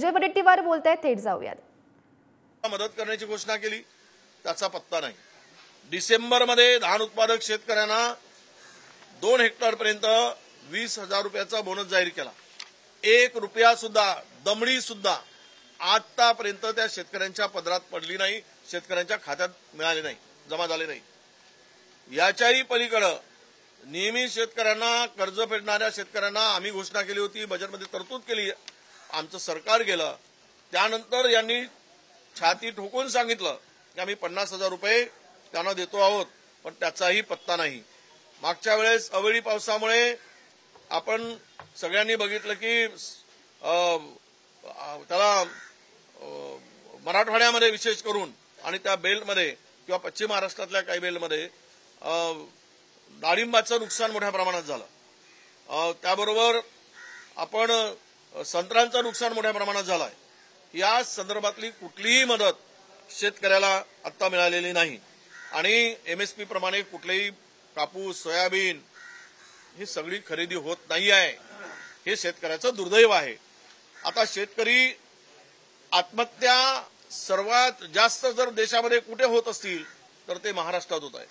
विजय वडेट्टीवार बोलतायत, थेट जाऊयात। मदत करण्याची घोषणा केली, त्याचा पत्ता नाही। डिसेंबरमध्ये धान उत्पादक शेतकऱ्यांना 2 हेक्टरपर्यंत 20,000 रुपयाचा बोनस जाहीर केला। 1 रुपया सुद्धा, दमडी सुद्धा आतापर्यंत त्या शेतकऱ्यांच्या पदरात पडली नाही, शेतकऱ्यांच्या खात्यात मिळाले नाही, जमा झाले नाही। याच्याही पलीकडे नियमित शेतकऱ्यांना, कर्ज फेडणाऱ्या शेतकऱ्यांना आम्ही घोषणा केली होती, बजेटमध्ये तरतूद केली, आमचं सरकार गेलं। त्यानंतर यांनी छाती ठोकून सांगितलं की आम्ही 50,000 रुपये त्यांना देतो आहोत, पण त्याचाही पत्ता नाही। मागच्या वेळेस अवेळी पावसामुळे आपण सगळ्यांनी बघितलं की त्याला मराठवाड्यामध्ये विशेष करून आणि त्या बेल्टमध्ये किंवा पश्चिम महाराष्ट्रातल्या काही बेल्टमध्ये डाळिंबाचं नुकसान मोठ्या प्रमाणात झालं। त्याबरोबर आपण संत्र्यांचं नुकसान मोठ्या प्रमाणात झालंय। या संदर्भातली कुठलीही मदत शेतकऱ्याला आता मिळालेली नाही आणि एमएसपी प्रमाणे कुठलेही कापूस, सोयाबीन ही सगळी खरेदी होत नाही आहे। हे शेतकऱ्याचं दुर्दैव आहे। आता शेतकरी आत्महत्या सर्वात जास्त जर देशामध्ये कुठे होत असतील तर ते महाराष्ट्रात होत आहे।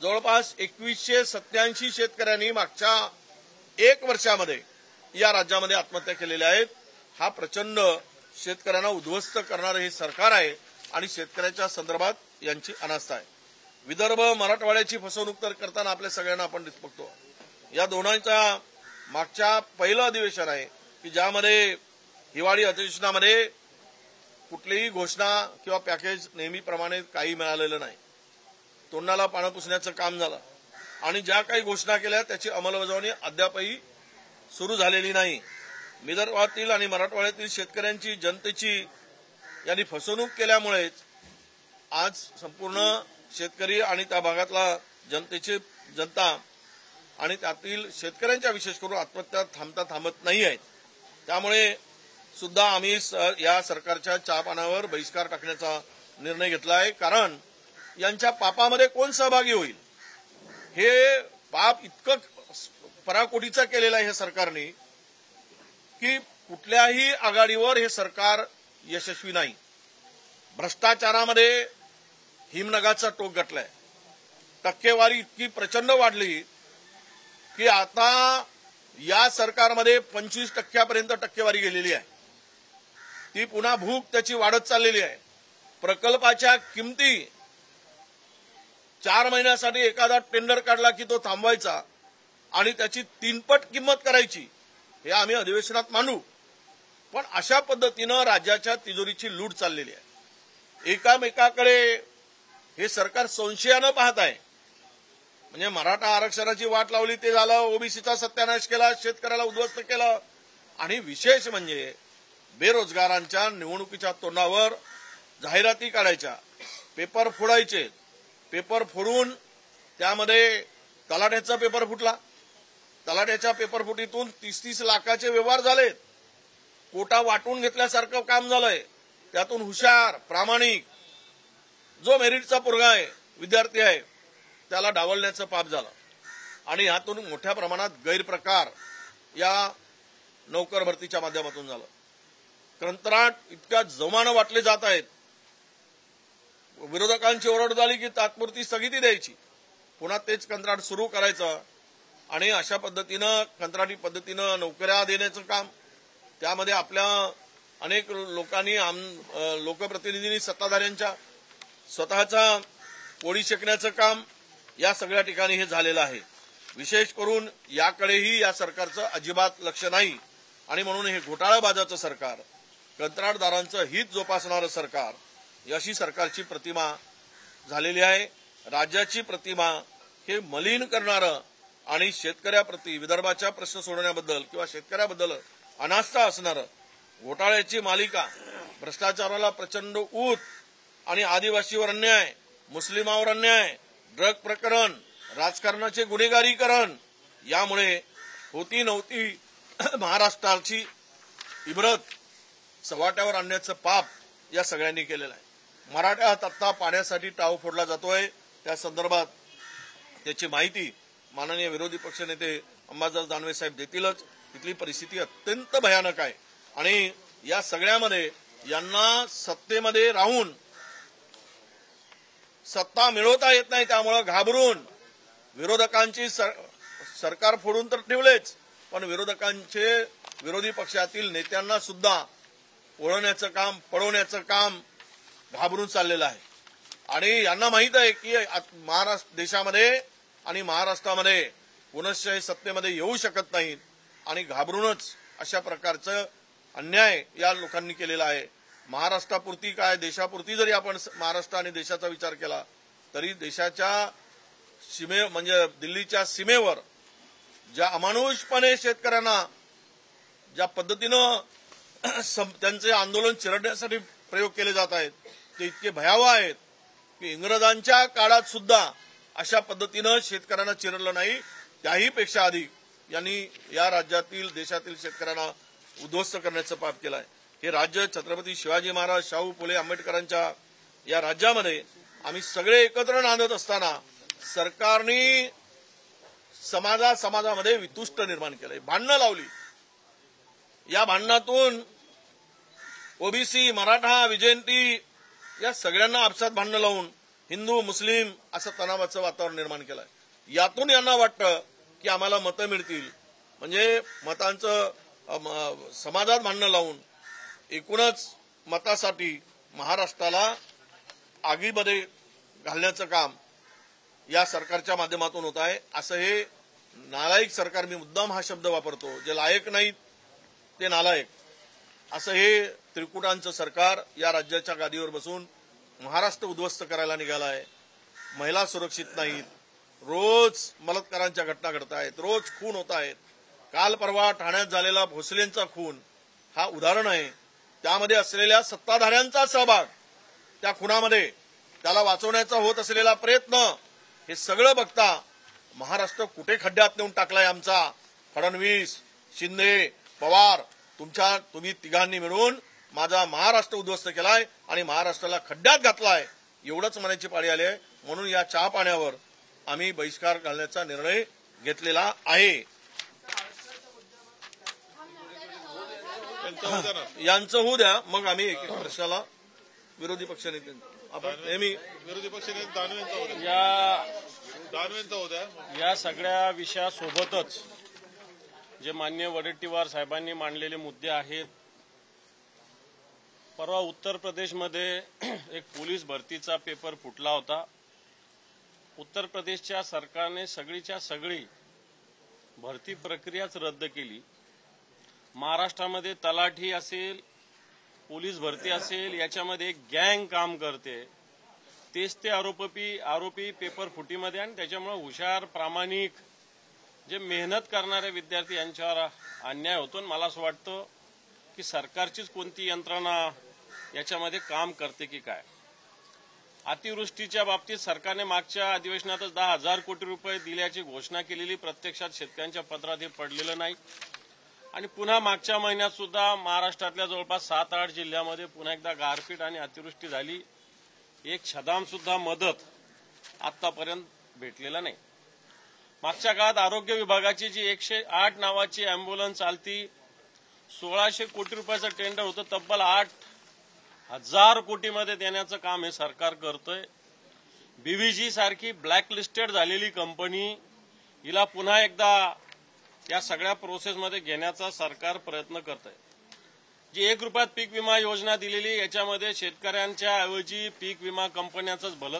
जवळपास 2187 शेतकऱ्यांनी मागच्या 1 वर्षामध्ये या राज्यामध्ये आत्महत्या केलेल्या आहेत। हा प्रचंड शेतकऱ्यांना उद्ध्वस्त करणारे हे सरकार आहे आणि शेतकऱ्याच्या संदर्भात यांची अनास्था आहे। विदर्भ, मराठवाड्याची फसवणूक तर करताना आपल्या सगळ्यांना आपण बघतो। या दोघांच्या मागच्या पहिलं अधिवेशन आहे की ज्यामध्ये हिवाळी अधिवेशनामध्ये कुठलीही घोषणा किंवा पॅकेज नेहमीप्रमाणे काही मिळालेलं नाही। तोंडाला पाणी पुसण्याचं काम झालं आणि ज्या काही घोषणा केल्या त्याची अंमलबजावणी अद्यापही सुरू झालेली नाही। विदर्भातील आणि मराठवाड्यातील शेतकऱ्यांची, जनतेची यांनी फसवणूक केल्यामुळेच आज संपूर्ण शेतकरी आणि त्या भागातला जनता आणि त्यातील शेतकऱ्यांच्या विशेष करून आत्महत्या थांबत नाही आहेत। त्यामुळे सुद्धा आम्ही या सरकारच्या चहापानावर बहिष्कार टाकण्याचा निर्णय घेतला आहे, कारण यांच्या पापामध्ये कोण सहभागी होईल? हे पाप इतकं पराकोटीचं केलेलं आहे हे सरकारने की कुठल्याही आघाडीवर हे सरकार यशस्वी नाही। भ्रष्टाचारामध्ये हिमनगाचा टोक गाठलाय। टक्केवारी इतकी प्रचंड वाढली की आता या सरकारमध्ये 25% टक्केवारी गेलेली आहे। ती पुन्हा भूक त्याची वाढत चाललेली आहे। प्रकल्पाच्या किमती 4 महिन्यासाठी एखादा टेंडर काढला की तो थांबवायचा आणि त्याची 3 पट किंमत करायची, हे आम्ही अधिवेशनात मांडू। पण अशा पद्धतीनं राज्याच्या तिजोरीची लूट चाललेली आहे। एकामेकाकडे हे सरकार संशयानं पाहत आहे। म्हणजे मराठा आरक्षणाची वाट लावली ते झालं, ओबीसीचा सत्यानाश केला, शेतकऱ्याला उद्ध्वस्त केलं आणि विशेष म्हणजे बेरोजगारांच्या निवडणुकीच्या तोंडावर जाहिराती काढायच्या, पेपर फोडायचे, पेपर फोडून त्यामध्ये तलाठ्याचा पेपर फुटला। तलाठ्याच्या पेपर फुटीतून 30-30 लाखाचे व्यवहार झालेत। कोटा वाटून घेतल्यासारखं काम झालंय। त्यातून हुशार, प्रामाणिक जो मेरिटचा पोरगा आहे, विद्यार्थी आहे, त्याला डावलण्याचं पाप झालं आणि यातून मोठ्या प्रमाणात गैरप्रकार या नोकर भरतीच्या माध्यमातून झालं। कंत्राट इतक्या जोमानं वाटले जात आहेत। विरोधकांची ओरड झाली की तात्पुरती स्थगिती द्यायची, पुन्हा तेच कंत्राट सुरू करायचं आणि अशा पद्धतीनं कंत्राटी पद्धतीनं नोकऱ्या देण्याचं काम, त्यामध्ये आपल्या अनेक लोकांनी, लोकप्रतिनिधींनी, सत्ताधाऱ्यांच्या स्वतःचा पोळी शेकण्याचं काम या सगळ्या ठिकाणी हे झालेलं आहे। विशेष करून याकडेही या सरकारचं अजिबात लक्ष नाही आणि म्हणून हे घोटाळाबाजाचं सरकार, कंत्राटदारांचं हित जोपासणारं सरकार, अशी सरकारची प्रतिमा झालेली आहे। राज्याची प्रतिमा हे मलिन करणारं आणि शेतकऱ्याप्रती, विदर्भाच्या प्रश्न सोडवण्याबद्दल किंवा शेतकऱ्याबद्दल अनास्था असणारं, घोटाळ्याची मालिका, भ्रष्टाचाराला प्रचंड ऊत आणि आदिवासीवर अन्याय, मुस्लिमावर अन्याय, ड्रग प्रकरण, राजकारणाचे गुन्हेगारीकरण, यामुळे होती नव्हती महाराष्ट्राची इबरत सवाट्यावर आणण्याचं पाप या सगळ्यांनी केलेलं आहे। मराठ्यात आता पाण्यासाठी टाव फोडला जातोय, त्या संदर्भात त्याची माहिती माननीय विरोधी पक्षनेते अंबादास दानवे साहेब देतीलच। तिथली परिस्थिती अत्यंत भयानक आहे आणि या सगळ्यामध्ये यांना सत्तेमध्ये राहून सत्ता मिळवता येत नाही, त्यामुळे घाबरून विरोधकांची सरकार फोडून तर ठेवलेच, पण विरोधी पक्षातील नेत्यांना सुद्धा ओढवण्याचं काम, पळवण्याचं काम घाबरून चाललेलं आहे. आणि यांना माहित आहे की देशामध्ये आणि महाराष्ट्रामध्ये पुनश्च सत्तेमध्ये येऊ शकत नाहीत आणि घाबरूनच अशा प्रकारचं अन्याय या लोकांनी केलेला आहे. महाराष्ट्रापुरती काय, देशापुरती जरी आपण महाराष्ट्र आणि देशाचा विचार केला तरी देशाच्या म्हणजे दिल्लीच्या सीमेवर ज्या अमानुषपणे शेतकऱ्यांना ज्या पद्धतीनं त्यांचे आंदोलन चिरडण्यासाठी प्रयोग केले जात आहेत ते इतके भयावह आहेत की इंग्रजांच्या काळात सुद्धा अशा पद्धतीनं शेतकऱ्यांना चिरडलं नाही. त्याही पेक्षा अधिक यांनी या राज्यातील देशातील शेतकऱ्यांना उद्ध्वस्त करण्याचं पाप केलं आहे. हे राज्य छत्रपती शिवाजी महाराज, शाहू फुले आंबेडकरांच्या या राज्यामध्ये आम्ही सगळे एकत्र नांदत असताना सरकारने समाजामध्ये वितुष्ट निर्माण केलंय, भांडणं लावली. या भांडणातून ओबीसी, मराठा, विजयंती या सगळ्यांना आपसात भांडणं लावून हिंदू मुस्लिम असं तणावाचं वातावरण निर्माण केलंय. यातून यांना वाटतं की आम्हाला मतं मिळतील, म्हणजे मतांचं समाजात भांडणं लावून एकूणच मतासाठी महाराष्ट्राला आगीमध्ये घालण्याचं काम या सरकारच्या माध्यमातून होत आहे. असं हे नालायक सरकार, मी मुद्दाम हा शब्द वापरतो, जे लायक नाहीत ते नालायक, असं हे त्रिकुटांचं सरकार या राज्याच्या गादीवर बसून महाराष्ट्र उद्ध्वस्त करायला निघाला आहे. महिला सुरक्षित नाहीत, रोज बलात्कारांच्या घटना घडत आहेत, रोज खून होत आहेत. काल परवा ठाण्यात झालेला भोसलेंचा खून हा उदाहरण आहे. त्यामध्ये असलेल्या सत्ताधाऱ्यांचा सहभाग त्या खुनामध्ये, त्याला वाचवण्याचा होत असलेला प्रयत्न, हे सगळं बघता महाराष्ट्र कुठे खड्ड्यात नेऊन टाकलाय आमचा. फडणवीस, शिंदे, पवार, तुम्ही तिघांनी मिळून माझा महाराष्ट्र उद्ध्वस्त केलाय आणि महाराष्ट्राला खड्ड्यात घातलाय, एवढंच म्हणायची पाळी आली आहे. म्हणून या चहा पाण्यावर आम्ही बहिष्कार घालण्याचा निर्णय घेतलेला आहे. यांचं होऊ द्या, मग आम्ही एक एक प्रश्नाला विरोधी पक्षनेते आपण नेहमी विरोधी पक्षनेते दानवेंचा होत्या या सगळ्या विषयासोबतच जे माननीय वडेट्टीवार साहेबांनी मांडलेले मुद्दे आहेत. परवा उत्तर प्रदेशमध्ये एक पोलीस भरतीचा पेपर फुटला होता. उत्तर प्रदेशच्या सरकारने सगळीच्या सगळी भरती प्रक्रियाच रद्द केली. महाराष्ट्रामध्ये तलाठी असेल, पोलीस भरती असेल, याच्यामध्ये एक गँग काम करते. तेच ते आरोपी पेपर फुटीमध्ये, आणि त्याच्यामुळे हुशार, प्रामाणिक, जे मेहनत करणारे विद्यार्थी यांच्यावर अन्याय होतो. मला असं वाटतं की सरकारचीच कोणती यंत्रणा याच्यामध्ये काम करते की काय. अतिवृष्टीच्या बाबतीत सरकारने मागच्या अधिवेशनातच 10,000 कोटी रुपये दिल्याची घोषणा केलेली, प्रत्यक्षात शेतकऱ्यांच्या पदरात हे पडलेलं नाही. आणि पुन्हा मागच्या महिन्यात सुद्धा महाराष्ट्रातल्या जवळपास 7-8 जिल्ह्यामध्ये पुन्हा एकदा गारपीट आणि अतिवृष्टी झाली. एक शदाम सुद्धा मदत आतापर्यंत भेटलेला नाही. मागच्या काळात आरोग्य विभागाची जी 108 नावाची अँब्युलन्स चालती, 1600 कोटी रुपयाचं टेंडर होतं, तब्बल 8,000 कोटीमध्ये देण्याचं काम हे सरकार करतंय. बीव्हीजी सारखी ब्लॅकलिस्टेड झालेली कंपनी, हिला पुन्हा एकदा या सगळ्या प्रोसेसमध्ये घेण्याचा सरकार प्रयत्न करत आहे. जी 1 रुपयात पीक विमा योजना दिलेली, याच्यामध्ये शेतकऱ्यांच्या ऐवजी पीक विमा कंपन्यांचंच भलं